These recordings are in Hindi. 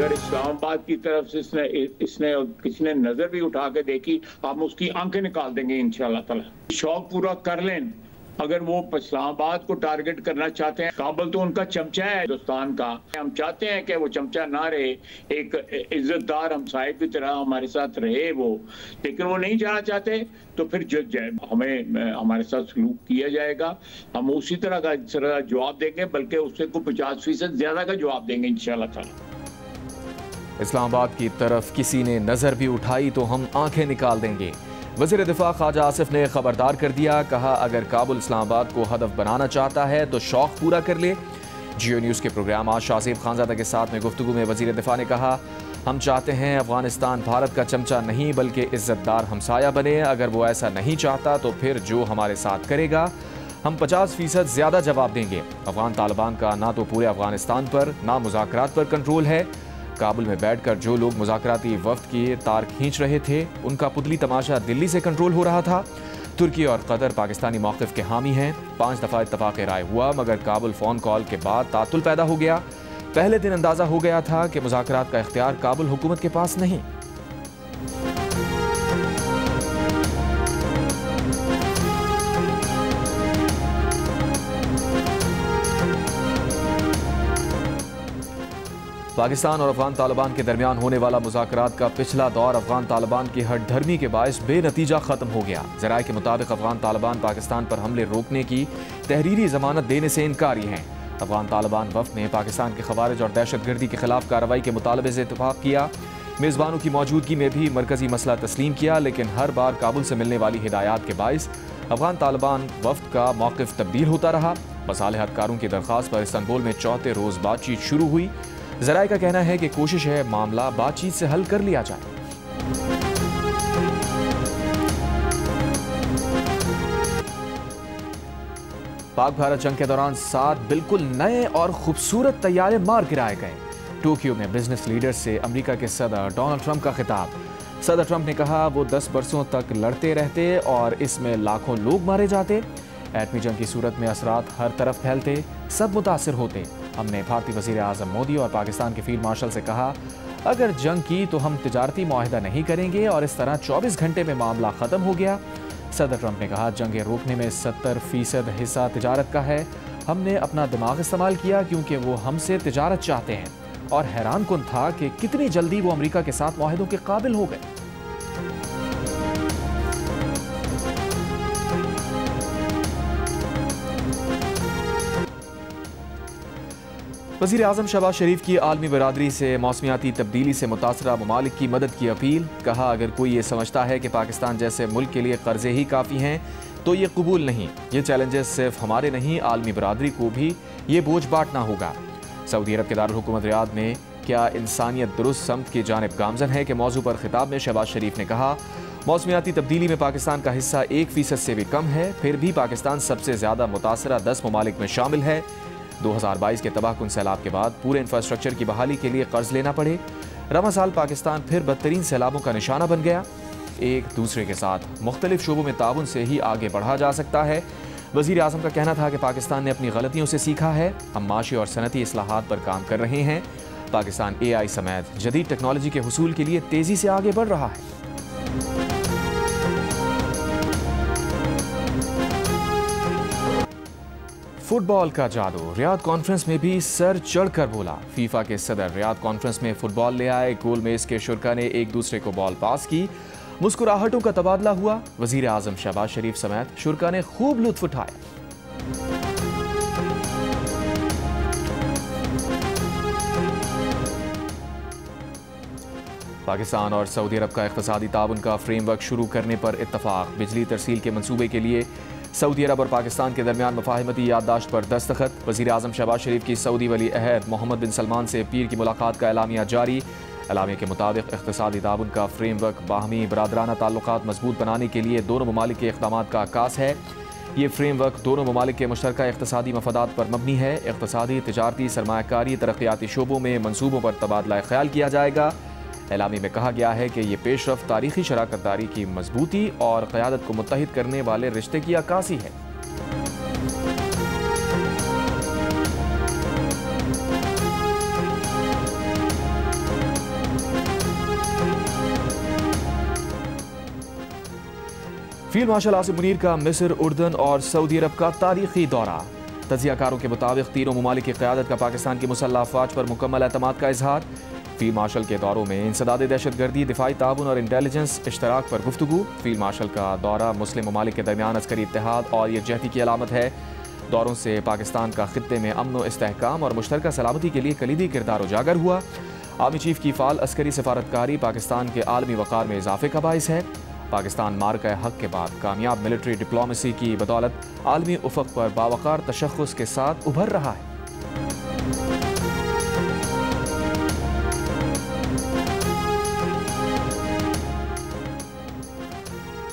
अगर इस्लामाबाद की तरफ से इसने किसी ने नजर भी उठा के देखी, हम उसकी आंखें निकाल देंगे इंशाअल्लाह ताला। शौक पूरा कर लें। अगर वो इस्लामाबाद को टारगेट करना चाहते हैं, काबुल तो उनका चमचा है हिंदुस्तान का। हम चाहते हैं कि वो चमचा ना रहे, एक इज्जतदार हमसाये की तरह हमारे साथ रहे वो, लेकिन वो नहीं जाना चाहते तो फिर हमें हमारे साथ सलूक किया जाएगा। हम उसी तरह का जवाब देंगे, बल्कि उससे को 50% ज्यादा का जवाब देंगे इंशाअल्लाह ताला। इस्लामाबाद की तरफ किसी ने नजर भी उठाई तो हम आंखें निकाल देंगे। वज़ीर दिफा ख्वाजा आसिफ ने खबरदार कर दिया, कहा अगर काबुल इस्लामाबाद को हदफ बनाना चाहता है तो शौक पूरा कर ले। जियो न्यूज़ के प्रोग्राम आज शाहज़ेब खानज़ादा के साथ में गुफ्तगू में वज़ीर दिफा ने कहा, हम चाहते हैं अफगानिस्तान भारत का चमचा नहीं बल्कि इज्जतदार हमसाया बने। अगर वो ऐसा नहीं चाहता तो फिर जो हमारे साथ करेगा हम 50% ज़्यादा जवाब देंगे। अफगान तालिबान का ना तो पूरे अफगानिस्तान पर ना मुज़ाकरात पर कंट्रोल है। काबुल में बैठकर जो लोग मुज़ाकराती वफ्द की तार खींच रहे थे उनका पुतली तमाशा दिल्ली से कंट्रोल हो रहा था। तुर्की और कतर पाकिस्तानी मौक़िफ़ के हामी हैं। 5 दफ़ा इत्तफ़ाक़ राय हुआ मगर काबुल फ़ोन कॉल के बाद तातुल पैदा हो गया। पहले दिन अंदाज़ा हो गया था कि मुज़ाकरात का इख्तियार काबुल हुकूमत के पास नहीं। पाकिस्तान और अफगान तालिबान के दरमियान होने वाला मुज़ाकरात का पिछला दौर अफगान तालिबान की हठधर्मी के बायस बेनतीजा ख़त्म हो गया। ज़राए के मुताबिक अफगान तालिबान पाकिस्तान पर हमले रोकने की तहरीरी ज़मानत देने से इनकारी हैं। अफगान तालिबान वफ़द ने पाकिस्तान के ख़वारिज और दहशतगर्दी के खिलाफ कार्रवाई के मुतालबे से इत्तफ़ाक़ किया। मेज़बानों की मौजूदगी में भी मरकज़ी मसला तस्लीम किया, लेकिन हर बार काबुल से मिलने वाली हिदायत के बायस अफगान तालिबान वफ़द का मौक़िफ़ तब्दील होता रहा। मसालिहतकारों की दरख्वास्त पर इस्तांबुल में चौथे रोज़ बातचीत शुरू हुई। ज़राए का कहना है कि कोशिश है मामला बातचीत से हल कर लिया जाए। पाक भारत जंग के दौरान 7 बिल्कुल नए और खूबसूरत तैयारे मार गिराए गए। टोक्यो में बिजनेस लीडर से अमेरिका के सदर डोनाल्ड ट्रंप का खिताब। सदर ट्रंप ने कहा वो 10 बरसों तक लड़ते रहते और इसमें लाखों लोग मारे जाते। एटमी जंग की सूरत में असरात हर तरफ फैलते, सब मुतासिर होते। हमने भारतीय वज़ीर आज़म मोदी और पाकिस्तान के फील्ड मार्शल से कहा अगर जंग की तो हम तिजारती मुआहिदा नहीं करेंगे और इस तरह 24 घंटे में मामला ख़त्म हो गया। सदर ट्रंप ने कहा जंगें रोकने में 70% हिस्सा तिजारत का है। हमने अपना दिमाग इस्तेमाल किया क्योंकि वो हमसे तिजारत चाहते हैं और हैरान कुन था कि कितनी जल्दी वो अमेरिका के साथ मुआहिदों के काबिल हो गए। वज़ीर आज़म शहबाज शरीफ की आलमी बरादरी से मौसमियाती तब्दीली से मुतासरा ममालिक की मदद की अपील। कहा अगर कोई ये समझता है कि पाकिस्तान जैसे मुल्क के लिए कर्जे ही काफ़ी हैं तो ये कबूल नहीं। ये चैलेंजेस सिर्फ हमारे नहीं, आलमी बरादरी को भी ये बोझ बांटना होगा। सऊदी अरब के दारुल हुकूमत रियाद में क्या इंसानियत दुरुस्त समत की जानिब गामजन है के मौजू पर खिताब में शहबाज शरीफ ने कहा मौसमियाती तब्दीली में पाकिस्तान का हिस्सा 1% से भी कम है, फिर भी पाकिस्तान सबसे ज़्यादा मुतासरा 10 ममालिक में शामिल है। 2022 के तबाहकुन सैलाब के बाद पूरे इंफ्रास्ट्रक्चर की बहाली के लिए कर्ज लेना पड़े। रवा साल पाकिस्तान फिर बदतरीन सैलाबों का निशाना बन गया। एक दूसरे के साथ मुख्तलिफ शोबों में ताउन से ही आगे बढ़ा जा सकता है। वज़ीर आज़म का कहना था कि पाकिस्तान ने अपनी गलतियों से सीखा है। हम माशी और सनती इस्लाहात पर काम कर रहे हैं। पाकिस्तान AI समेत जदीद टेक्नोलॉजी के हुसूल के लिए तेज़ी से आगे बढ़ रहा है। फुटबॉल का जादू रियाद कॉन्फ्रेंस में भी सर चढ़कर बोला। फीफा के सदर रियाद कॉन्फ्रेंस में फुटबॉल ले आए। गोल मेज के शुरा ने एक दूसरे को बॉल पास की। मुस्कुराहटों का तबादला हुआ। वज़ीर आज़म शहबाज शरीफ समेत शुरा ने खूब लुत्फ उठाया। पाकिस्तान और सऊदी अरब का इक़्तिसादी ताउन का फ्रेमवर्क शुरू करने पर इत्तफाक। बिजली तरसील के मंसूबे के लिए सऊदी अरब और पाकिस्तान के दरमियान मुफाहमती याददाश्त पर दस्तखत। वज़ीर आज़म शहबाज शरीफ की सऊदी वली अहद मोहम्मद बिन सलमान से पीर की मुलाकात का एलामिया जारी। एलामिया के मुताबिक इक़्तिसादी ताउन का फ्रेमवर्क बाहमी बरादराना ताल्लुकात मजबूत बनाने के लिए दोनों ममालिक के इक़दामात का आकास है। ये फ्रेमवर्क दोनों ममालिक के मुश्तरका इक़्तिसादी मफादात पर मबनी है। इक़्तिसादी, तिजारती, सरमायाकारी, तरक्याती शोबों में मनसूबों पर तबादला ख्याल किया जाएगा। एलामी में कहा गया है कि ये पेशरफ तारीखी शराकतदारी की मजबूती और क़यादत को मुत्तहिद करने वाले रिश्ते की अक्कासी है। फील्ड मार्शल आसिम मुनीर का मिस्र, उर्दन और सऊदी अरब का तारीखी दौरा। तजियाकारों के मुताबिक तीनों ममालिक की क़यादत का पाकिस्तान की मुसल्लह अफ़वाज पर मुकम्मल एतमाद का इजहार। फील्ड मार्शल के दौरों में इंसदाद दहशतगर्दी, दिफाई ताउन और इंटेलिजेंस इश्तराक पर गुफ्तगू। फील्ड मार्शल का दौरा मुस्लिम ममालिक के दरमियान अस्करी इत्तेहाद और यकजहती की अलामत है। दौरों से पाकिस्तान का खित्ते में अमन व इस्तेहकाम और मुश्तरका सलामती के लिए कलीदी किरदार उजागर हुआ। आर्मी चीफ की फ़ाल अस्करी सफारतकारी पाकिस्तान के आलमी वक़ार में इजाफे का बाइस है। पाकिस्तान मार्का हक के बाद कामयाब मिलिट्री डिप्लोमेसी की बदौलत आलमी उफ़क़ पर बावक़ार तशख़्ख़ुस के साथ उभर रहा है।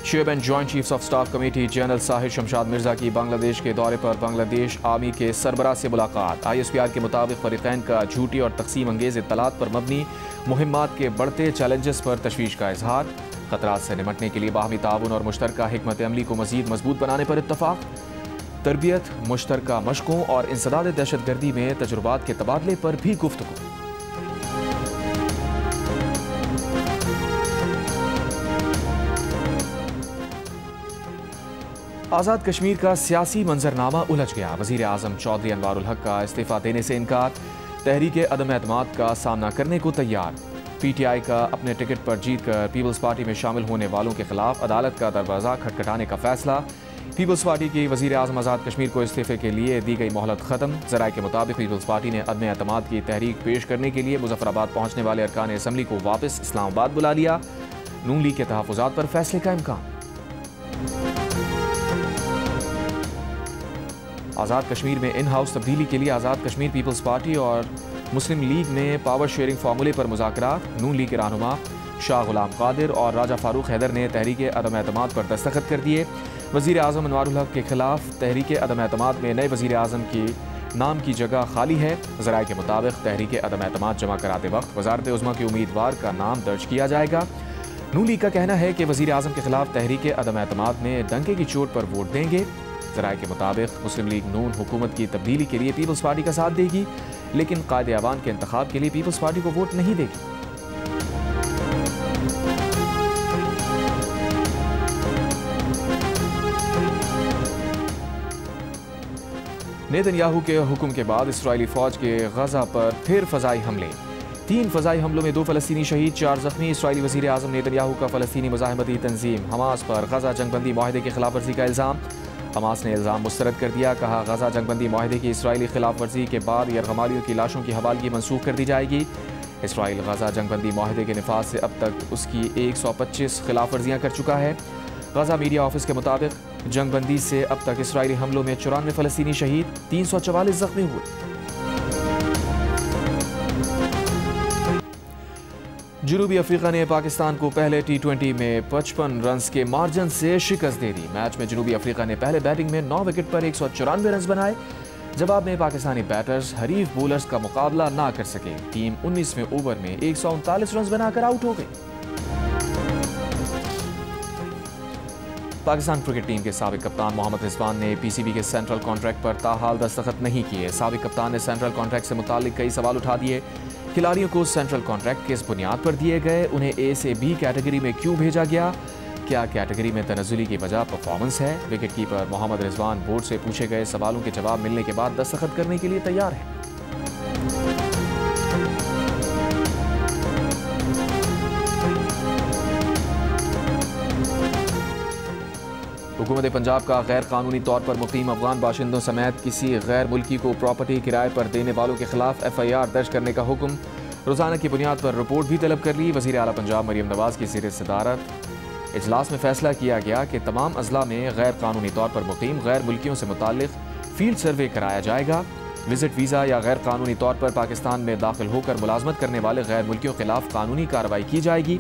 Shoaib and joint chiefs of staff committee general Sahir Shamshad Mirza की बांग्लादेश के दौरे पर बांग्लादेश आर्मी के सरबराह से मुलाकात। ISPR के मुताबिक फरीक़ैन का झूठी और तकसीम अंगेज़ इत्तलात पर मबनी मुहिम्मात के बढ़ते चैलेंजेस पर तशवीश का इजहार। खतरात से निपटने के लिए बाहमी ताउन और मुश्तरका हिकमत अमली को मज़ीद मजबूत बनाने पर इत्तफाक। तरबियत, मुश्तरका मशकों और इंसदाद दहशतगर्दी में तजुर्बात के तबादले पर भी गुफ्तगू। आज़ाद कश्मीर का सियासी मंजरनामा उलझ गया। वज़ीर आज़म चौधरी अनवारुल हक का इस्तीफ़ा देने से इनकार। तहरीक अदम एतमाद का सामना करने को तैयार। PTI का अपने टिकट पर जीत कर पीपल्स पार्टी में शामिल होने वालों के खिलाफ अदालत का दरवाज़ा खटखटाने का फैसला। पीपल्स पार्टी की वज़ीर आज़म आज़ाद कश्मीर को इस्तीफ़े के लिए दी गई मोहलत ख़त्म। ज़राए के मुताबिक पीपल्स पार्टी ने अदम एतमाद की तहरीक पेश करने के लिए मुज़फ़्फ़राबाद पहुँचने वाले अरकान असम्बली को वापस इस्लामाबाद बुला लिया। नून लीग के तहफ़्फ़ुज़ात पर फैसले का इम्कान। आज़ाद कश्मीर में इन हाउस तब्दीली के लिए आज़ाद कश्मीर पीपल्स पार्टी और मुस्लिम लीग में पावर शेयरिंग फार्मूले पर मुज़ाकरात। नून लीग के रहनुमा शाह गुलाम कादिर और राजा फारूक हैदर ने तहरीक अदम एतमाद पर दस्तखत कर दिए। वज़ीर आज़म अनवारुल हक के खिलाफ तहरीक अदम एतमाद में नए वज़ीर आज़म की नाम की जगह खाली है। ज़राए के मुताबिक तहरीक अदम एतमाद जमा कराते वक्त वज़ारत उज़्मा के उम्मीदवार का नाम दर्ज किया जाएगा। नून लीग का कहना है कि वज़ीर आज़म के खिलाफ तहरीक अदम एतमाद में डंके की चोट पर वोट देंगे। ज़राए के मुताबिक मुस्लिम लीग नून हुकूमत की तब्दीली के लिए पीपल्स पार्टी का साथ देगी, लेकिन कायदे अवान के इंतखाब के लिए पीपल्स पार्टी को वोट नहीं देगी। नेतन्याहू के हुक्म के बाद इस्राएली फौज के गजा पर फिर फजाई हमले। 3 फजाई हमलों में 2 फ़लस्तीनी शहीद, 4 जख्मी। इस्राएली वज़ीर आज़म नेतन्याहू का फ़लस्तीनी मुज़ाहमती तंजीम हमास पर गजा जंगबंदी माहिदे की खिलाफ वर्जी का इल्ज़ाम। हमास ने इल्ज़ाम मुस्तरद कर दिया। कहा, गजा जंगबंदी माहिदे की इस्राएली खिलाफ वर्जी के बाद यरगमालियों की लाशों की हवालगी मनसूख कर दी जाएगी। इस्राएल गजा जंगबंदी माहिदे के निफाज से अब तक उसकी 125 खिलाफ वर्जियाँ कर चुका है। गजा मीडिया ऑफिस के मुताबिक जंगबंदी से अब तक इस्राएली हमलों में 94 फ़लस्तीनी शहीद, 344 जख्मी हुए। जनूबी अफ्रीका ने पाकिस्तान को पहले T20 में 55 रन्स के मार्जिन से शिकस्त दे दी। मैच में जनूबी अफ्रीका ने पहले बैटिंग में 9 विकेट पर 194 रन बनाए। जवाब में पाकिस्तानी बैटर्स हरीफ बोलर्स का मुकाबला ना कर सके। टीम 19वें ओवर में 139 रन बनाकर आउट हो गई। पाकिस्तान क्रिकेट टीम के साबिक कप्तान मोहम्मद रिजवान ने PCB के सेंट्रल कॉन्ट्रैक्ट पर ताहाल दस्तखत नहीं किए। साबिक कप्तान ने सेंट्रल कॉन्ट्रैक्ट से मुतालिक कई सवाल उठा दिए। खिलाड़ियों को सेंट्रल कॉन्ट्रैक्ट किस बुनियाद पर दिए गए, उन्हें A से B कैटेगरी में क्यों भेजा गया, क्या कैटेगरी में तनज़ुली की वजह परफॉर्मेंस है। Wicket keeper Mohammad Rizwan board से पूछे गए सवालों के जवाब मिलने के बाद दस्तखत करने के लिए तैयार है। हुकूमत पंजाब का गैर कानूनी तौर पर मुकीम अफगान बाशिंदों समेत किसी गैर मुल्की को प्रॉपर्टी किराए पर देने वालों के खिलाफ FIR दर्ज करने का हुक्म। रोजाना की बुनियाद पर रिपोर्ट भी तलब कर ली। वज़ीर आला पंजाब मरियम नवाज की ज़ेर सदारत इजलास में फैसला किया गया कि तमाम अजला में गैर कानूनी तौर पर मुकीम गैर मुल्कियों से मुताल्लिक फील्ड सर्वे कराया जाएगा। विजिट वीज़ा या गैर कानूनी तौर पर पाकिस्तान में दाखिल होकर मुलाजमत करने वाले गैर मुल्कियों के खिलाफ कानूनी कार्रवाई की जाएगी।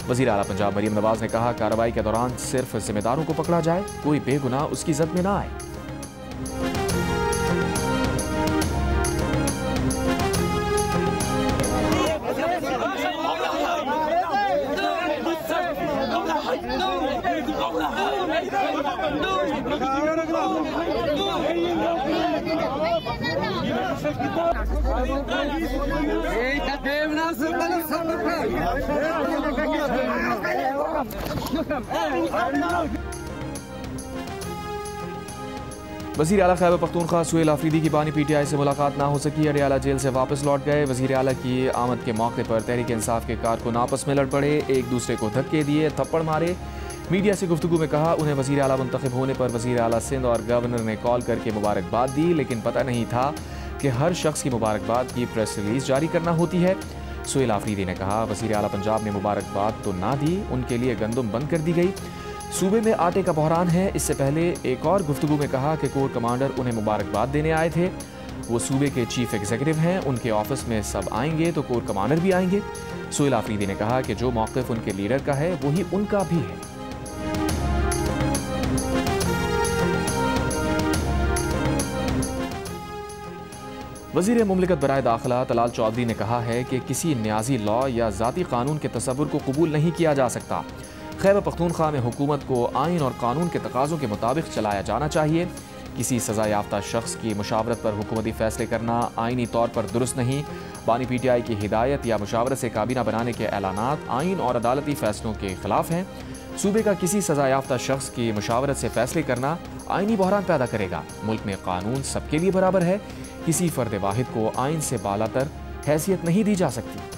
वज़ीर आला पंजाब मरियम नवाज ने कहा, कार्रवाई के दौरान सिर्फ जिम्मेदारों को पकड़ा जाए, कोई बेगुनाह उसकी जद में ना आए। वज़ीर आला खैबर पख्तूनख्वा सुहेल आफरीदी की बानी PTI से मुलाकात ना हो सकी। अडयाला जेल से वापस लौट गए। वज़ीर आला की आमद के मौके पर तहरीक इंसाफ के कारकुन आपस में लड़ पड़े, एक दूसरे को धक्के दिए, थप्पड़ मारे। मीडिया से गुफ्तगू में कहा उन्हें वज़ीर आला मुंतखब होने पर वज़ीर आला सिंध और गवर्नर ने कॉल करके मुबारकबाद दी, लेकिन पता नहीं था कि हर शख्स की मुबारकबाद की प्रेस रिलीज जारी करना होती है। सुहेल आफरीदी ने कहा वज़ीर आला पंजाब ने मुबारकबाद तो ना दी, उनके लिए गंदम बंद कर दी गई। सूबे में आटे का बहरान है। इससे पहले एक और गुफ्तगू में कहा कि कोर कमांडर उन्हें मुबारकबाद देने आए थे। वो सूबे के चीफ एग्जीक्यूटिव हैं, उनके ऑफिस में सब आएंगे तो कोर कमांडर भी आएंगे। सुहेल आफरीदी ने कहा कि जो मौक़िफ़ उनके लीडर का है वही उनका भी है। वज़ीर मुमलिकत बराए दाखिला तलाल चौधरी ने कहा है कि किसी न्याजी लॉ या ज़ाती कानून के तसव्वुर को कबूल नहीं किया जा सकता। खैबर पख्तूनख्वा में हुकूमत को आइन और कानून के तकाज़ों के मुताबिक चलाया जाना चाहिए। किसी सज़ा याफ्ता शख्स की मुशावरत पर हुकूमती फ़ैसले करना आइनी तौर पर दुरुस्त नहीं। बानी PTI की हिदायत या मुशावरत से काबीना बनाने के ऐलानात आइन और अदालती फ़ैसलों के खिलाफ हैं। सूबे का किसी सज़ा याफ्ता शख्स की मुशावरत से फ़ैसले करना आइनी बहरान पैदा करेगा। मुल्क में कानून सबके लिए बराबर है, किसी फ़र्द वाहिद को आइन से बालातर हैसियत नहीं दी जा सकती।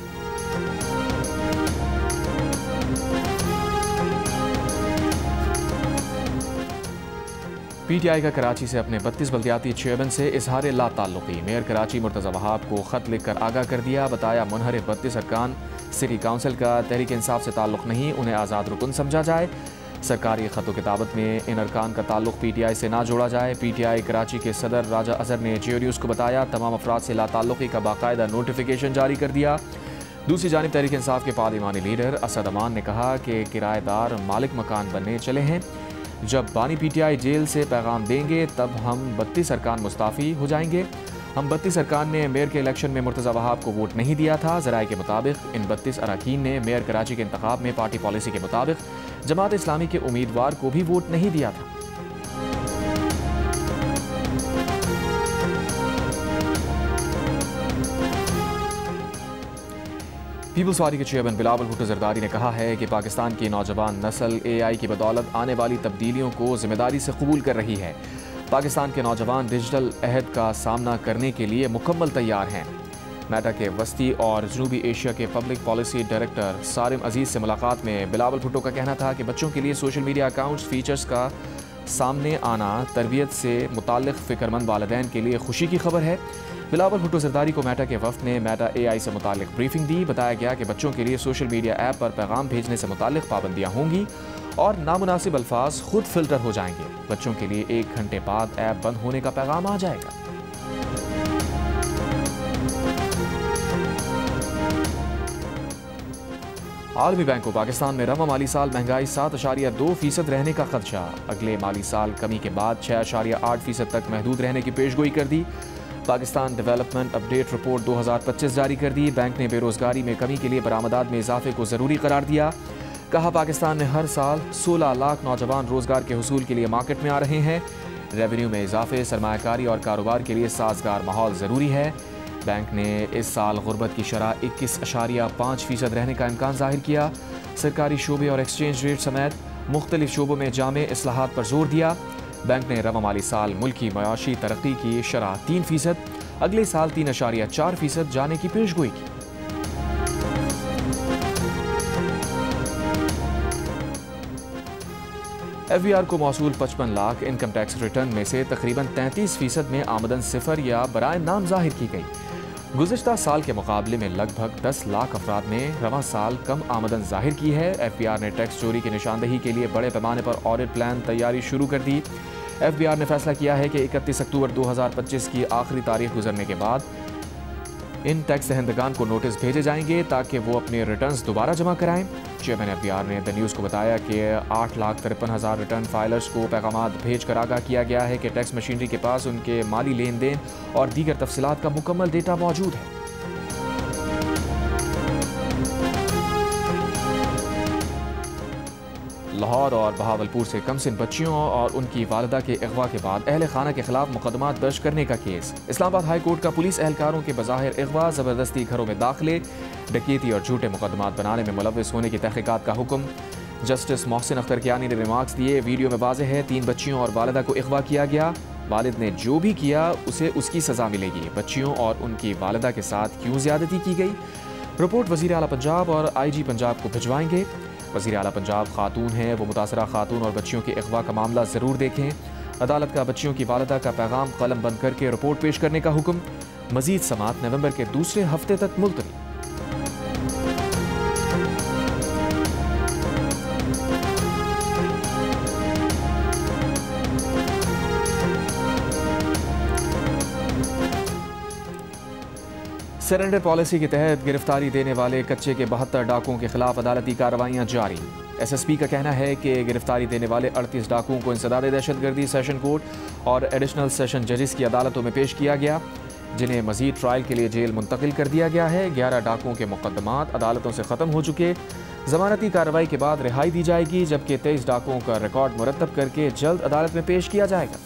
PTI का कराची से अपने 32 बल्दियाती चेयरमैन से इजहार ला ताल्लुकी। मेयर कराची मुर्तज़ा वहाब को ख़त लिखकर आगाह कर दिया। बताया मुनहरिफ 32 अरकान सिटी काउंसिल का तहरीक इंसाफ से ताल्लुक़ नहीं, उन्हें आज़ाद रुकन समझा जाए। सरकारी ख़त किताबत में इन अरकान का ताल्लुक़ PTI से ना जोड़ा जाए। PTI कराची के सदर राजा अजहर ने जियो न्यूज़ को बताया तमाम अफराद से ला ताल्लुकी का बाकायदा नोटिफिकेशन जारी कर दिया। दूसरी जानिब तहरीक इंसाफ के पार्लिमानी लीडर असद अमान ने कहा कि किराएदार मालिक मकान बनने चले हैं। जब बानी PTI जेल से पैगाम देंगे तब हम 32 अरकान मुस्ताफ़ी हो जाएंगे। हम 32 अरकान ने मेयर के इलेक्शन में मुर्तज़ा वहाब को वोट नहीं दिया था। ज़राए के मुताबिक इन 32 अरकान ने मेयर कराची के इंतखाब में पार्टी पॉलिसी के मुताबिक जमात इस्लामी के उम्मीदवार को भी वोट नहीं दिया था। पीपल्स पार्टी के चेयरमैन बिलावल भुट्टो जरदारी ने कहा है कि पाकिस्तान की नौजवान नस्ल AI की बदौलत आने वाली तब्दीलियों को जिम्मेदारी से कबूल कर रही है। पाकिस्तान के नौजवान डिजिटल अहद का सामना करने के लिए मुकम्मल तैयार हैं। मेटा के वस्ती और जनूबी एशिया के पब्लिक पॉलिसी डायरेक्टर सारिम अजीज़ से मुलाकात में बिलावल भुट्टो का कहना था कि बच्चों के लिए सोशल मीडिया अकाउंट्स फीचर्स का सामने आना तरबियत से मुताल्लिक़ फ़िक्रमंद वालिदैन के लिए खुशी की खबर है। बिलावल भुट्टो जरदारी को मेटा के वफ़द ने मेटा AI से मुताल्लिक़ ब्रीफिंग दी। बताया गया कि बच्चों के लिए सोशल मीडिया ऐप पर पैगाम भेजने से मुताल्लिक़ पाबंदियाँ होंगी और नामुनासिब अल्फाज खुद फ़िल्टर हो जाएंगे। बच्चों के लिए 1 घंटे बाद ऐप बंद होने का पैगाम आ जाएगा। आलमी बैंक को पाकिस्तान में रवा माली साल महंगाई 7.2% रहने का खदशा। अगले माली साल कमी के बाद 6.8% तक महदूद रहने की पेशगोई कर दी। पाकिस्तान डेवलपमेंट अपडेट रिपोर्ट 2025 जारी कर दी। बैंक ने बेरोजगारी में कमी के लिए बरामदात में इजाफे को ज़रूरी करार दिया। कहा पाकिस्तान में हर साल 16 लाख नौजवान रोजगार के हुसूल के लिए मार्केट में आ रहे हैं। रेवेन्यू में इजाफे, सरमायाकारी और कारोबार के लिए साजगार माहौल ज़रूरी है। बैंक ने इस साल गुर्बत की शरह 21.5% रहने का इम्कान जाहिर किया। सरकारी शोबे और एक्सचेंज रेट समेत मुख्तलिफ शोबों में जामे इस्लाहात पर जोर दिया। बैंक ने रवा माली साल मुल्की मयाशी तरक्की की शरह 3%, अगले साल 3.4% जाने की पेशगोई की। FBR को मौसूल 55 लाख इनकम टैक्स रिटर्न में से तकरीबन 33% में आमदन सिफर या बराए नाम जाहिर की गई। गुज़िश्ता साल के मुकाबले में लगभग 10 लाख अफराद ने रवा साल कम आमदन जाहिर की है। FBR ने टैक्स चोरी की निशानदही के लिए बड़े पैमाने पर ऑडिट प्लान तैयारी शुरू कर दी। FBR ने फैसला किया है कि 31 अक्टूबर 2025 की आखिरी तारीख गुजरने के बाद इन टैक्स दहंदगान को नोटिस भेजे जाएंगे ताकि वो अपने रिटर्न्स दोबारा जमा कराएं। चेयरमैन FBR ने द न्यूज़ को बताया कि 8,53,000 रिटर्न फाइलर्स को पैगामात भेजकर आगाह किया गया है कि टैक्स मशीनरी के पास उनके माली लेन देन और दीगर तफसीलात का मुकम्मल डेटा मौजूद है। लाहौर और बहावलपुर से कमसिन बच्चियों और उनकी वालिदा के अगवा के बाद अहल खाना के खिलाफ मुकदमात दर्ज करने का केस। इस्लामाबाद हाई कोर्ट का पुलिस एहलकारों के बज़ाहिर अगवा, ज़बरदस्ती घरों में दाखिले, डकैती और झूठे मुकदमात बनाने में मुलव्विस होने की तहकीकात का हुक्म। जस्टिस मोहसिन अख्तर कियानी ने रिमार्क्स दिए। वीडियो में वाज़ेह है 3 बच्चियों और वालिदा को अगवा किया गया वालिद ने जो भी किया उसे उसकी सज़ा मिलेगी। बच्चियों और उनकी वालिदा के साथ क्यों ज़्यादती की गई? रिपोर्ट वज़ीर आला पंजाब और IG पंजाब को भिजवाएंगे। वज़ीर आला पंजाब खातून हैं, वो मुतासरा खातून और बच्चियों के अगवा का मामला ज़रूर देखें। अदालत का बच्चियों की वालिदा का पैगाम कलम बंद करके रिपोर्ट पेश करने का हुक्म। मज़ीद समाअत नवंबर के दूसरे हफ्ते तक मुलतवी। सरेंडर पॉलिसी के तहत गिरफ्तारी देने वाले कच्चे के 72 डाकुओं के खिलाफ अदालती कार्रवाइयां जारी। SSP का कहना है कि गिरफ्तारी देने वाले 38 डाकुओं को इंसदाद दहशतगर्दी सेशन कोर्ट और एडिशनल सेशन जजेस की अदालतों में पेश किया गया, जिन्हें मजीद ट्रायल के लिए जेल मुंतकिल कर दिया गया है। 11 डाकुओं के मुकदमात अदालतों से ख़त्म हो चुके। जमानती कार्रवाई के बाद रिहाई दी जाएगी, जबकि 23 डाकुओं का रिकॉर्ड मुरतब करके जल्द अदालत में पेश किया जाएगा।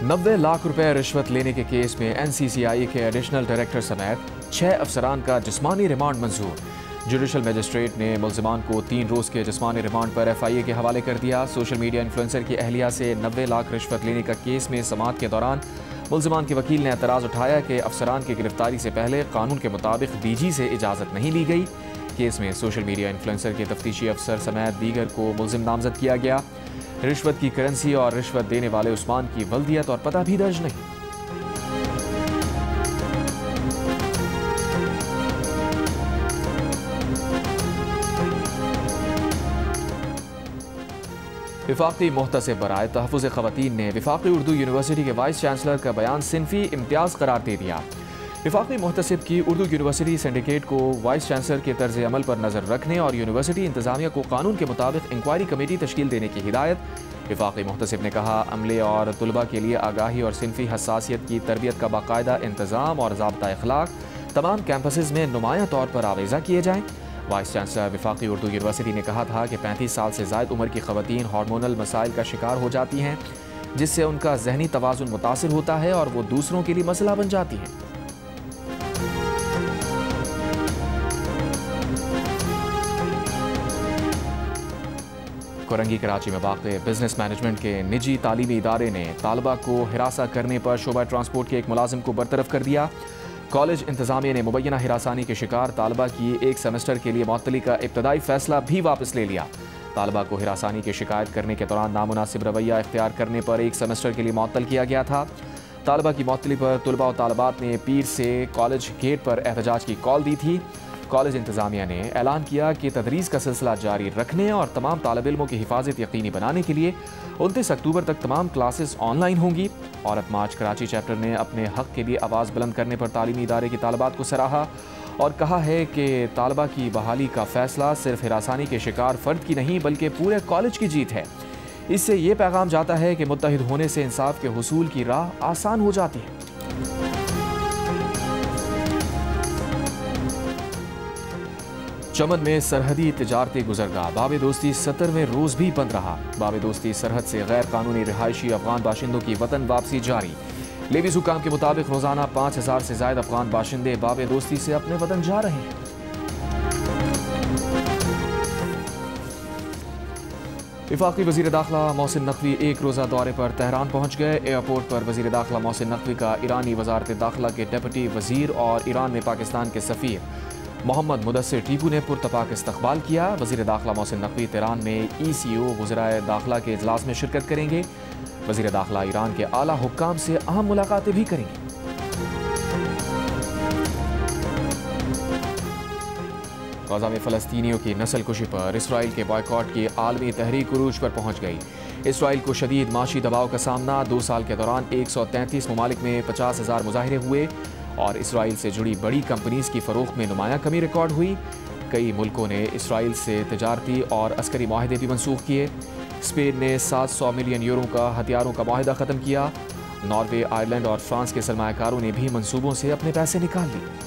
$90 लाख रिश्वत लेने के केस में NCCI के एडिशनल डायरेक्टर समेत 6 अफसरान का जिस्मानी रिमांड मंजूर। जुडिशल मजिस्ट्रेट ने मुल्जिमान को 3 रोज़ के जिस्मानी रिमांड पर FIA के हवाले कर दिया। सोशल मीडिया इन्फ्लुएंसर की अहलिया से 90 लाख रिश्वत लेने का केस में समाअत के दौरान मुल्जिमान के वकील ने एतराज़ उठाया कि अफसरान की गिरफ्तारी से पहले कानून के मुताबिक DG से इजाज़त नहीं ली गई। केस में सोशल मीडिया इन्फ्लुएंसर के तफ्तीशी अफसर समेत दीगर को मुल्जिम नामजद किया गया। रिश्वत की करेंसी और रिश्वत देने वाले उस्मान की वल्दियत और पता भी दर्ज नहीं। विफाकी मुहतसिब बराए तहफ़्फ़ुज़ ख़वातीन ने विफाकी उर्दू यूनिवर्सिटी के वाइस चांसलर का बयान सिनफी इम्तियाज़ करार दे दिया। विफाकी मुहतसिब की उर्दू यूनिवर्सिटी सिंडिकेट को वाइस चांसलर के तर्ज अमल पर नज़र रखने और यूनिवर्सिटी इंतज़ामिया को कानून के मुताबिक इंक्वायरी कमेटी तश्कील देने की हिदायत। विफाकी मुहतसिब ने कहा, अमले और तुलबा के लिए आगाही और सिनफी हसासियत की तरबियत का बाकायदा इंतज़ाम और ज़ाब्ता अखलाक तमाम कैंपसेस में नुमाया तौर पर आवेज़ा किए जाएँ। वाइस चांसलर विफाकी उर्दू यूनिवर्सिटी ने कहा था कि 35 साल से ज़ायद उम्र की ख़वातीन हार्मोनल मसाइल का शिकार हो जाती हैं, जिससे उनका जहनी तवाज़ुन मुतासिर होता है और वो दूसरों के लिए मसला बन जाती हैं। कोरंगी कराची में वाक़ बिजनेस मैनेजमेंट के निजी तालीमी इदारे ने तालबा को हिरासा करने पर शोबा ट्रांसपोर्ट के एक मुलाजिम को बरतरफ कर दिया। कॉलेज इंतज़ामिया ने मुबैना हिरासानी के शिकार तालबा की एक सेमेस्टर के लिए मुअत्तली का इब्तदाई फैसला भी वापस ले लिया। तालबा को हिरासानी की शिकायत करने के दौरान नामुनासिब रवैया इख्तियार करने पर एक सेमेस्टर के लिए मुअत्तल किया गया था। तालबा की मुअत्तली पर तुलबा और तालबात ने पीर से कॉलेज गेट पर एहतजाज की कॉल दी थी। कॉलेज इंतज़ामिया ने ऐलान किया कि तदरीस का सिलसिला जारी रखने और तमाम तालिब इल्मों की हिफाजत यकीनी बनाने के लिए 29 अक्टूबर तक तमाम क्लासेस ऑनलाइन होंगी। औरत मार्च कराची चैप्टर ने अपने हक़ के लिए आवाज़ बुलंद करने पर तालीमी इदारे की तालिबात को सराहा और कहा है कि तालबा की बहाली का फ़ैसला सिर्फ हिरासानी के शिकार फ़र्द की नहीं बल्कि पूरे कॉलेज की जीत है। इससे ये पैगाम जाता है कि मुत्तहिद होने से इंसाफ के हुसूल की राह आसान हो जाती है। चमन में सरहदी तिजारती गुजरगाह बाब दोस्ती 70वें रोज़ भी बंद रहा। बाब दोस्ती सरहद से गैर कानूनी रिहायशी अफगान बाशिंदों की वतन वापसी जारी। लेवी हुकाम के मुताबिक रोज़ाना 5000 से ज़ायद अफगान बाशिंदे बाब दोस्ती से अपने वतन जा रहे हैं। वफाकी वज़ीर दाखिला मोहसिन नकवी एक रोज़ा दौरे पर तेहरान पहुँच गए। एयरपोर्ट पर वज़ीर दाखिला मोहसिन नकवी का ईरानी वज़ारत दाखिला के डिप्टी वज़ीर और ईरान में पाकिस्तान के सफ़ीर मोहम्मद मुदस्सिर टीपू ने पुरतपाक इस्तकबाल किया। वज़ीर दाखिला मोहसिन नकवी तेहरान में ECO वज़राए दाखिला के इजलास में शिरकत करेंगे। वज़ीर दाखिला ईरान के आला हुक्काम से अहम मुलाकातें भी करेंगे। गाज़ा में फ़लस्तीनियों की नस्लकुशी पर इसराइल के बॉयकॉट की आलमी तहरीक उरूज पर पहुँच गई। इसराइल को शदीद माशी दबाव का सामना। 2 साल के दौरान 133 ममालिक में 50,000 मुजाहिरे हुए और इसराइल से जुड़ी बड़ी कंपनीज की फ़रोख्त में नुमाया कमी रिकॉर्ड हुई। कई मुल्कों ने इसराइल से तजारती और अस्करी माहिदे भी मनसूख किए। स्पेन ने 700 मिलियन यूरो का हथियारों का माहिदा ख़त्म किया। नॉर्वे, आयरलैंड और फ्रांस के सरमायाकारों ने भी मंसूबों से अपने पैसे निकाल लिए।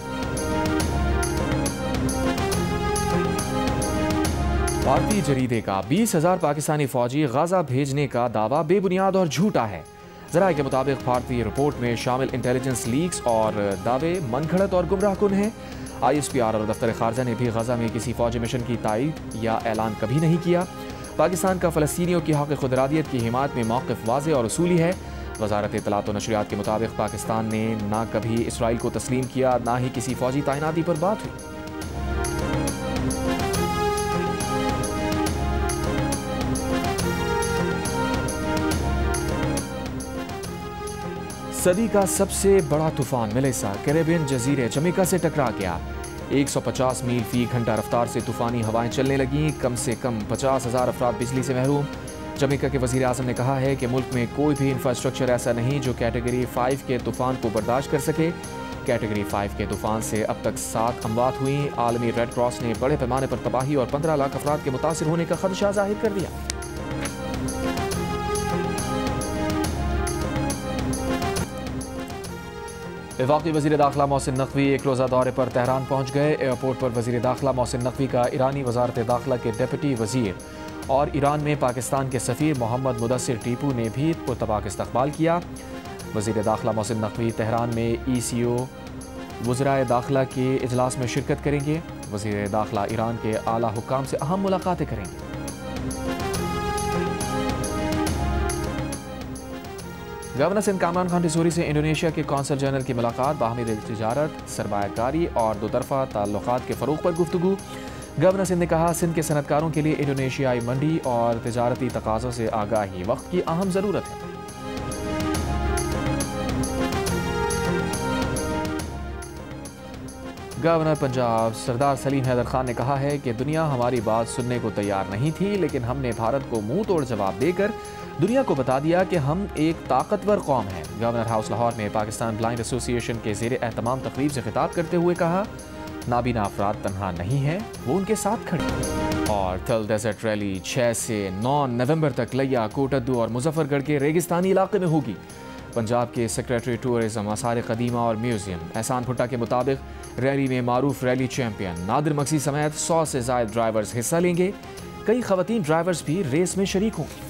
भारतीय जरीदे का 20,000 पाकिस्तानी फौजी गाजा भेजने का दावा बेबुनियाद और झूठा है। ज़राए के मुताबिक भारतीय रिपोर्ट में शामिल इंटेलिजेंस लीक्स और दावे मनगढ़ंत और गुमराहकुन हैं। ISPR और दफ्तर खारजा ने भी गजा में किसी फौजी मिशन की तायीद या ऐलान कभी नहीं किया। पाकिस्तान का फ़लस्तीनियों की हक़ खुदरादियत की हिमायत में मौक़िफ़ वाज़ेह और उसूली है। वज़ारत इत्तलात व नशरियात के मुताबिक पाकिस्तान ने ना कभी इसराइल को तस्लीम किया, ना ही किसी फ़ौजी तैनाती पर बात हुई। सदी का सबसे बड़ा तूफान मेलिसा कैरेबियन जजीरे जमैका से टकरा गया। 150 मील फी घंटा रफ्तार से तूफानी हवाएं चलने लगीं। कम से कम 50,000 अफराद बिजली से महरूम। जमैका के वज़ीर आज़म ने कहा है कि मुल्क में कोई भी इंफ्रास्ट्रक्चर ऐसा नहीं जो कैटेगरी 5 के तूफान को बर्दाश्त कर सके। कैटेगरी 5 के तूफान से अब तक 7 अमवात हुई। आलमी रेड क्रॉस ने बड़े पैमाने पर तबाही और 15 लाख अफराद के मुतासिर होने का खदशा जाहिर कर दिया। वफाकी वज़ीर दाखिला मोहसिन नकवी एक रोज़ा दौरे पर तेहरान पहुँच गए। एयरपोर्ट पर वज़ीर दाखिला मोहसिन नकवी का ईरानी वज़ारत दाखिला के डिप्टी वज़ीर और ईरान में पाकिस्तान के सफ़ीर मोहम्मद मुदस्सिर टीपू ने भी पुरतबाक इस्तक़बाल किया। वज़ीर दाखिला मोहसिन नकवी तेहरान में ECO वज़राए दाखिला के इजलास में शिरकत करेंगे। वज़ीर दाखिला ईरान के आला हुक्काम से अहम मुलाकातें करेंगे। गवर्नर सिंध कामरान खान टिसूरी से इंडोनेशिया के कौंसल जनरल की मुलाकात। बाहमी तिजारत, सरमायाकारी और दोतरफा ताल्लुकात के फ़रोग़ पर गुफ्तगू। गवर्नर सिंध ने कहा, सिंध के सनतकारों के लिए इंडोनेशियाई मंडी और तिजारती तकाज़ों से आगाही वक्त की अहम ज़रूरत है। गवर्नर पंजाब सरदार सलीम हैदर खान ने कहा है कि दुनिया हमारी बात सुनने को तैयार नहीं थी, लेकिन हमने भारत को मुंह तोड़ जवाब देकर दुनिया को बता दिया कि हम एक ताकतवर कौम हैं। गवर्नर हाउस लाहौर में पाकिस्तान ब्लाइंड एसोसिएशन के ज़ेर एहतमाम तकरीब से खिताब करते हुए कहा, नाबीना अफराद तन्हा नहीं हैं, वो उनके साथ खड़े हैं। और थल डेजर्ट रैली 6 से 9 नवंबर तक लिया, कोटद्दू और मुजफ्फरगढ़ के रेगिस्तानी इलाके में होगी। पंजाब के सेक्रेटरी टूरिज्म, आसार कदीमा और म्यूजियम एहसान भुट्टा के मुताबिक रैली में मारूफ रैली चैंपियन नादिर मक्सी समेत 100 से ज़ायद ड्राइवर्स हिस्सा लेंगे। कई ख़वातीन ड्राइवर्स भी रेस में शरीक होंगे।